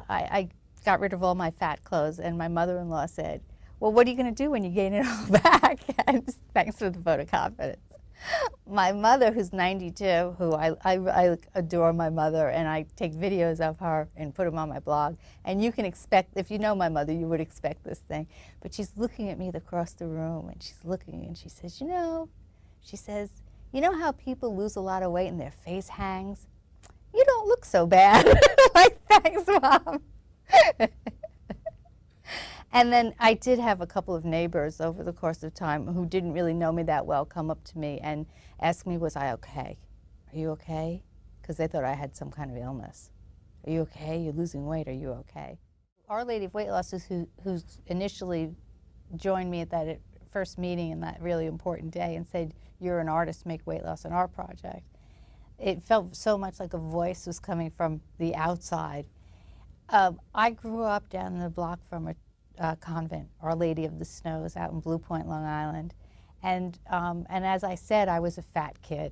I got rid of all my fat clothes, and my mother-in-law said, well, what are you going to do when you gain it all back? And thanks for the vote of confidence. My mother, who's 92, who I adore my mother, and I take videos of her and put them on my blog. And you can expect, if you know my mother, you would expect this thing. But she's looking at me across the room, and she's looking, and she says, she says, you know how people lose a lot of weight and their face hangs? You don't look so bad. Like, thanks, Mom. And then I did have a couple of neighbors over the course of time who didn't really know me that well come up to me and ask me, was I okay? Are you okay? Because they thought I had some kind of illness. Are you okay? You're losing weight. Are you okay? Our Lady of Weight Loss is who's initially joined me at that first meeting and that really important day and said, you're an artist, make weight loss an art project. It felt so much like a voice was coming from the outside. I grew up down the block from a convent, Our Lady of the Snows, out in Blue Point, Long Island. And as I said, I was a fat kid.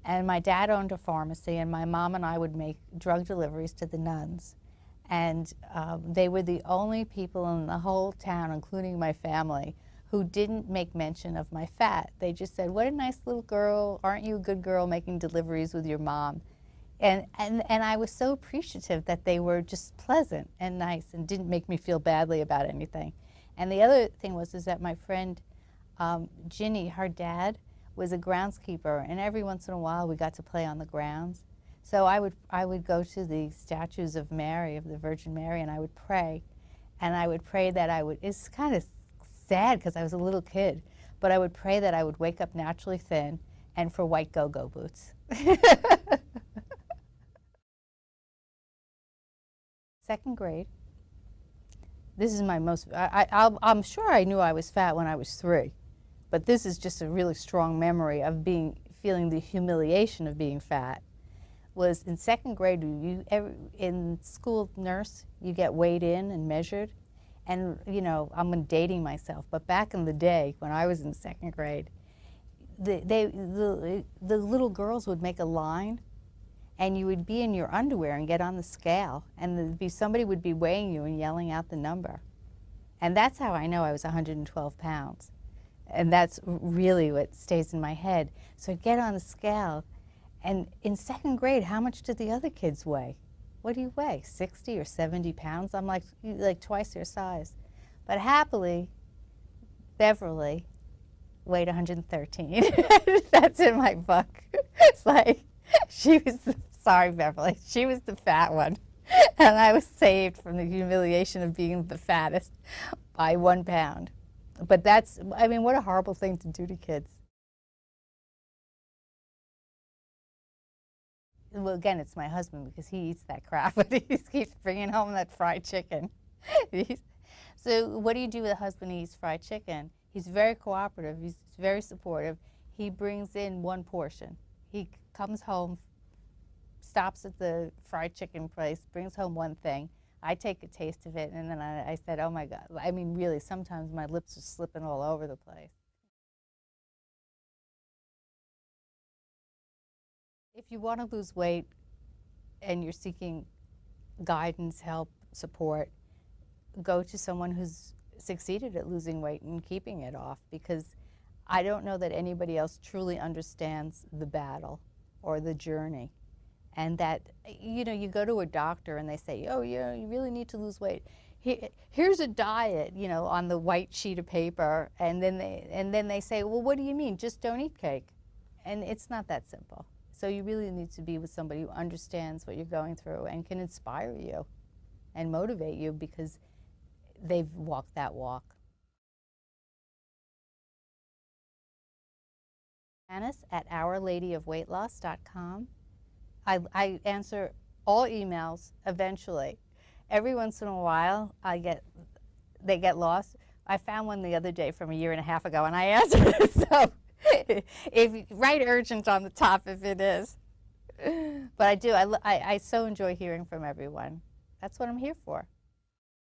And my dad owned a pharmacy, and my mom and I would make drug deliveries to the Nuns. And they were the only people in the whole town, including my family, who didn't make mention of my fat. They just said, what a nice little girl, aren't you a good girl making deliveries with your mom? And I was so appreciative that they were just pleasant and nice and didn't make me feel badly about anything. And the other thing was that my friend Ginny, her dad, was a groundskeeper, and every once in a while we got to play on the grounds. So I would go to the statues of Mary, of the Virgin Mary, and I would pray. And I would pray that it's kind of sad because I was a little kid, but I would pray that I would wake up naturally thin and for white go-go boots. Second grade. This is my most, I'm sure I knew I was fat when I was 3, but this is just a really strong memory of feeling the humiliation of being fat. Was in second grade, in school nurse, you get weighed in and measured. And I'm dating myself, but back in the day when I was in second grade, the little girls would make a line, and you would be in your underwear and get on the scale, and somebody would be weighing you and yelling out the number. And that's how I know I was 112 pounds. And that's really what stays in my head. So I'd get on the scale, and in second grade, how much did the other kids weigh? What do you weigh, 60 or 70 pounds? I'm like twice your size. But happily, Beverly weighed 113. That's in my book. It's like, sorry, Beverly, she was the fat one. And I was saved from the humiliation of being the fattest by 1 pound. But what a horrible thing to do to kids. Well, again, it's my husband because he eats that crap, but he keeps bringing home that fried chicken. So what do you do with a husband who eats fried chicken? He's very cooperative. He's very supportive. He brings in 1 portion. He comes home, stops at the fried chicken place, brings home 1 thing. I take a taste of it, and then I said, oh, my God. I mean, really, sometimes my lips are slipping all over the place. If you want to lose weight and you're seeking guidance, help, support, go to someone who's succeeded at losing weight and keeping it off, because I don't know that anybody else truly understands the battle or the journey. And that, you go to a doctor and they say, oh, yeah, you really need to lose weight. Here's a diet, on the white sheet of paper, and then they say, well, what do you mean? Just don't eat cake. And it's not that simple. So you really need to be with somebody who understands what you're going through and can inspire you and motivate you because they've walked that walk. Janice at OurLadyOfWeightLoss.com. I answer all emails eventually. Every once in a while, they get lost. I found one the other day from 1.5 years ago, and I answered it. So write urgent on the top if it is. But I do. I so enjoy hearing from everyone. That's what I'm here for.